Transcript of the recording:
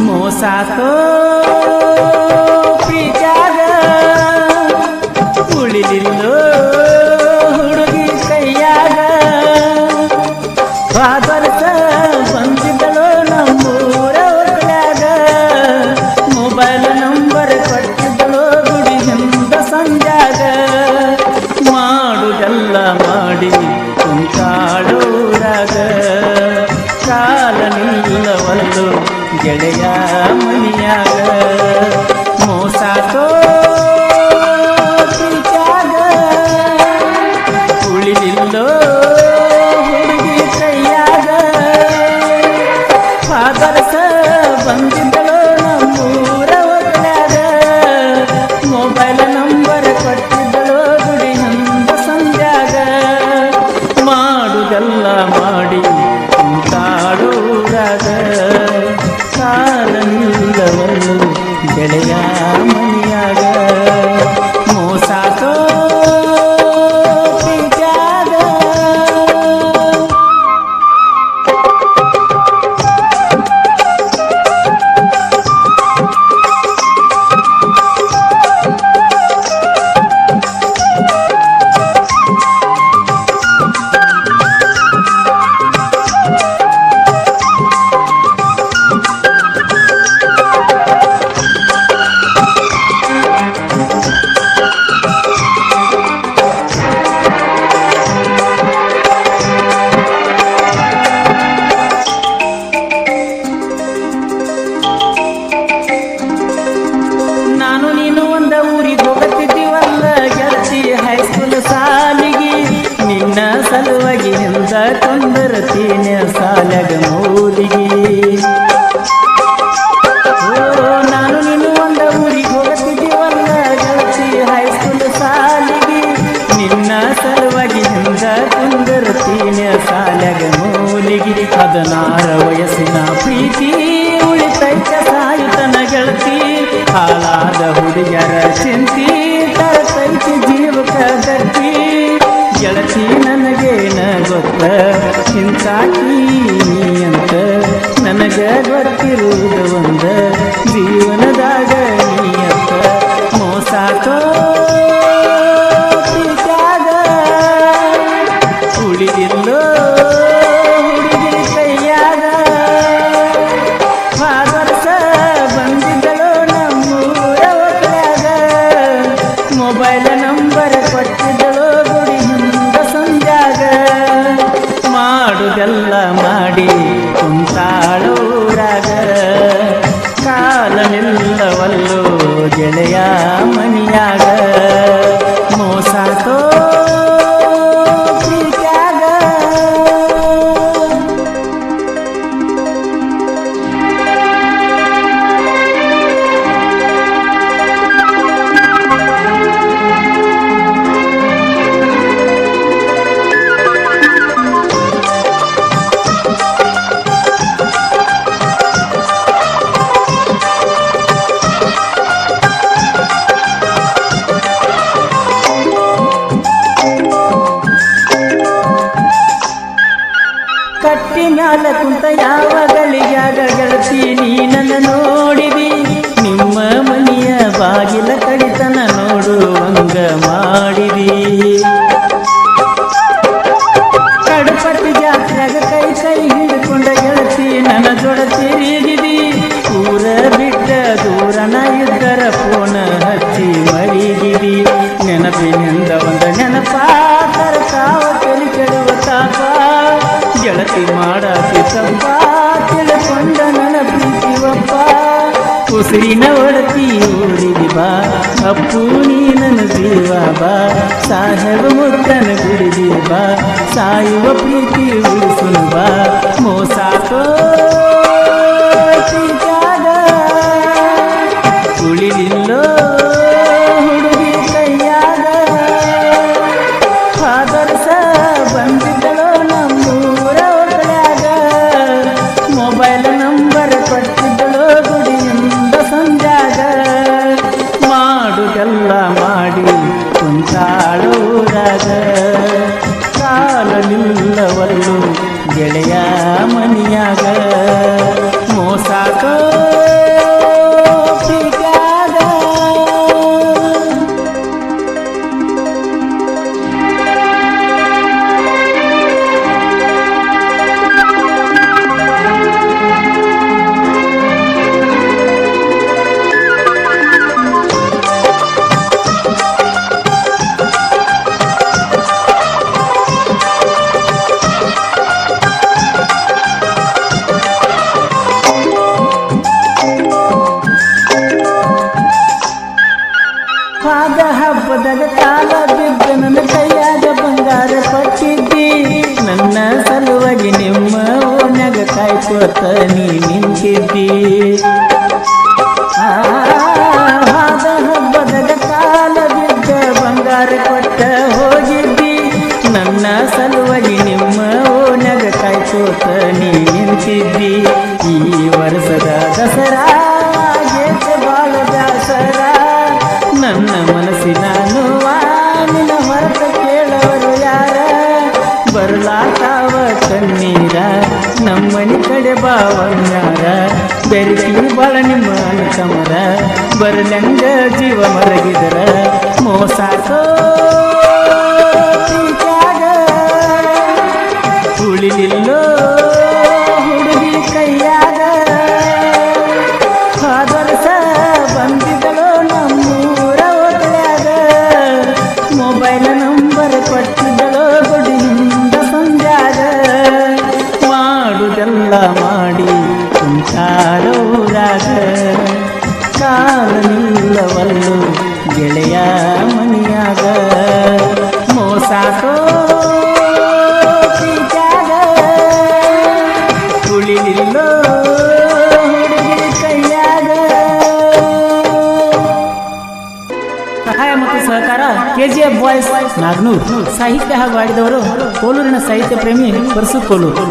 ಮೋಸಾತೋ ಪ್ರೀತ್ಯಾಗ ಉಳಿಲಿಲ್ಲೋ ಹುಡುಗಿ ಕೈಯಾಗ ಬಾದರ್ಸ ಬಂದಿದ್ದಳೋ ನಮ್ಮೂರ ಹೊರಗ್ಯಾಗ ಮೊಬೈಲ್ ನಂಬರ್ ಕೊಟ್ಟಿದ್ದಳೋ ಗುಡಿಯಿಂದ ಸಂಜಾಗ ಮಾಡುದೆಲ್ಲ ಮಾಡಿ ಕುಂತಾಳೂರಾಗ ಕಾಲ ನಿಲ್ಲವಲ್ಲು ಗೆಳೆಯ ಮನಿಯಾಗ ಮೋಸಾತೋ ಪ್ರೀತ್ಯಾಗ ಉಳಿಲಿಲ್ಲೋ ಹುಡುಗಿ ಕೈಯಾಗ ಫಾದರ್ಸ ಬಂದಿದ್ದಳೋ ನಮ್ಮೂರ ಹೊರಗ್ಯಾಗ ಮೊಬೈಲ್ ನಂಬರ್ ಕೊಟ್ಟಿದ್ದಳೋ ಗುಡಿಯಿಂದ ಸಂಜಾಗ ಮಾಡುದೆಲ್ಲ ಮಾಡಿ ಕುಂತಾಳೂರಾಗ ಕಾಲ ನಿಲ್ಲವಲ್ಲು ಗೆಳೆಯ ಮನಿಯಾಗ ಮೋಸಾತೋ ಪ್ರೀತ್ಯಾಗ ನಾನು ನೀನು ಒಂದ ಊರಿಗೆ ಹೋಗುತ್ತಿದ್ದೀವಲ್ಲ ಗೆಳತಿ ಹೈಸ್ಕೂಲ್ ಸಾಲಿಗೆ ನಿನ್ನ ಸಲುವಾಗಿ ಹಿಂದ ಕೊಂದರತೀನಿ ಸಾಲಗ ಮೂಲಿಗೆ ನಾನು ನೀನು ಒಂದ ಊರಿಗೆ ಹೋಗುತ್ತಿದ್ದೀವಲ್ಲ ಗೆಳತಿ ಹೈಸ್ಕೂಲ್ ಸಾಲಿಗೆ ನಿನ್ನ ಸಲುವಾಗಿ ಹಿಂದ ಕೊಂದರತೀನಿ ಸಾಲಗ ಮೂಲಿಗೆ 16 ವಯಸ್ಸಿನ ಪ್ರೀತಿ ಉಳಿತೈತ ಸಾಯುತನ ಗೆಳತಿ ಹಾಲಾದ ಹುಡುಗರ ಚಿಂತಿ ತರತೈತಿ ಜೀವಕ ಗಟ್ಟಿ ಗೆಳತಿ ನನಗೇನ ಗೊತ್ತ ಚಿಂತಾಕಿ ಅಂತ ನನಗ ಗೊತ್ತಿರುವುದು ಒಂದ ಜೀವನದಾಗ ನೀ ಅಂತ ಮೋಸಾತೋ ಪ್ರೀತ್ಯಾಗ ಉಳಿದಿಲ್ಲೋ ಹುಡುಗಿ ಕೈಯಾಗ ಫಾದರ್ಸ ಬಂದಿದ್ದಳೋ ನಮ್ಮೂರ ಹೊರಗ್ಯಾಗ ಮೊಬೈಲ್ ನಂಬರ್ ಕೊಟ್ಟಿದ್ದಳೋ ಗುಡಿಯಿಂದ ಸಂಜಾಗ ಮಾಡುದೆಲ್ಲ ಮಾಡಿ ಕುಂತಾಳೂರಾಗ ಕಾಲ ನಿಲ್ಲವಲ್ಲು ಗೆಳೆಯ ಮನಿಯಾಗ ಮೋಸಾತೋ ಪ್ರೀತ್ಯಾಗ ಕಟ್ಟಿ ಮ್ಯಾಲ ಕುಂತ ಯಾವ ಗಳಿಗ್ಯಾಗ ಗೆಳತಿ ನೀ ನನ್ನ ನೋಡಿದಿ ನಿಮ್ಮ ಮನೆಯ ಬಾಗಿಲ ಕಡಿತನ ನೋಡುವಂಗ ಮಾಡಿದಿ ಕಡಪಟ್ಟಿ ಜಾತ್ರೆಗ ಕೈ ಕೈ ಹಿಡ್ಕೊಂಡ ಗೆಳತಿ ನನ್ನ ಜೋಡ ತಿರುಗಿದಿ ಊರ ಬಿಟ್ಟ ದೂರನ ಇದ್ದರ ಫೋನ ಹಚ್ಚಿ ಮರಿಗಿದಿ ನೆನಪಿನಿಂದ ಒಂದ ನೆನಪ ತರತಾವ ತಲೆ ಕೆಡುವ ತಾಪ ಗೆಳತಿ ಮಾಡಾತಿ ತಪ್ಪ ತಿಳ್ಕೊಂಡ ನನ್ನ ಪ್ರೀತಿ ಒಪ್ಪ ಉಸಿರಿನ ಒಡತಿ ಊರಿಗೆ ಬಾ ಅಪ್ಪು ನೀ ನನ್ನ ಜೀವ ಬಾ ಸಾಹೇಬ ಮುದ್ದನ ಗುಡಿದಿ ಬಾ ಸಾಯುವ ಪ್ರೀತಿ ಉಳಿಸುನು ಬಾ ಮೋಸಾತೋ ಪ್ರೀತ್ಯಾಗ ಉಳಿಲಿಲ್ಲೋ ಹುಡುಗಿ ಕೈಯಾಗ ಫಾದರ್ಸ ಬಂದಿದ್ದಳೋ ನಮ್ಮೂರ ಹೊರಗ್ಯಾಗ ಮೊಬೈಲ್ ನಂಬರ್ ಕೊಟ್ಟಿದ್ದಳೋ ಗುಡಿಯಿಂದ ಸಂಜಾಗ ಮಾಡುದೆಲ್ಲ ಮಾಡಿ ಕುಂತಾಳೂರಾಗ ಕಾಲ ನಿಲ್ಲವಲ್ಲು ಗೆಳೆಯ ಮನಿಯಾಗ ಹಬ್ಬದಾಗ ಕಾಲ ಬಿದ್ದ ನನ್ನ ಕೈಯಾಗ ಬಂಗಾರ ಕೊಟ್ಟಿದ್ದಿ ನನ್ನ ಸಲುವಾಗಿ ನಿಮ್ಮ ಓಣ್ಯಾಗ ಕಾಯ್ಕೋತ ನೀ ನಿಂತಿದ್ದಿ ಆದ ಹಬ್ಬದಾಗ ಕಾಲ ಬಿದ್ದ ಬಂಗಾರ ಕೊಟ್ಟ ಹೋಗಿದ್ದಿ ನನ್ನ ಸಲುವಾಗಿ ನಿಮ್ಮ ಓಣ್ಯಾಗ ಕಾಯ್ಕೋತ ನೀ ನಿಂತಿದ್ದಿ ಈ ವರ್ಷದ ದಸರಾ ಬಾಳ ದಾಸರ ನನ್ನ ಮನಸ್ಸಿನ ನೋವಾನಿನ ಹೊರತ ಕೇಳವರು ಯಾರ ಬರ್ಲಾತಾವ ಕಣ್ಣೀರ ನಮ್ಮನಿ ಕಡೆ ಬಾವನ್ಯಾರ ಬೆರಗಿ ಬಾಳ ನಿಮ್ಮ ಅನುಕಮರ ಬರಲಂಗ ಜೀವ ಮರಗಿದರ ಮೋಸಾಕೋ ಉಳಿಲಿಲ್ಲೋ ಹುಡುಗಿ ಕೈಯಾಗ ಆದರ್ಶ ಬಂದಿದ್ದಳು ನಮ್ಮೂರ ಓದ್ಯಾಗ ಮೊಬೈಲ್ ನಂಬರ್ ಕೊಟ್ಟಿದ್ದಳು ಗುಡಿಯಿಂದ ಸಂಜಾಗ ಮಾಡುದೆಲ್ಲ ಮಾಡಿ ಕುಂತಾಡೋರಾಗ ಕಾಲ ನಿಲ್ಲವಲ್ಲು ಗೆಳೆಯ ಮನಿಯಾಗ ಮೋಸಾಕೋ ಉಳಿಲಿಲ್ಲೋ ಸಹಾಯ ಮತ್ತು ಸಹಕಾರ KGF ಬಾಯ್ಸ್ ನಾಗನೂರ್. ಸಾಹಿತ್ಯ ಹಾಗೂ ಆಡಿದವರು ಕೋಲೂರಿನ ಸಾಹಿತ್ಯ ಪ್ರೇಮಿ ಪರಸು ಕೋಲೂರು.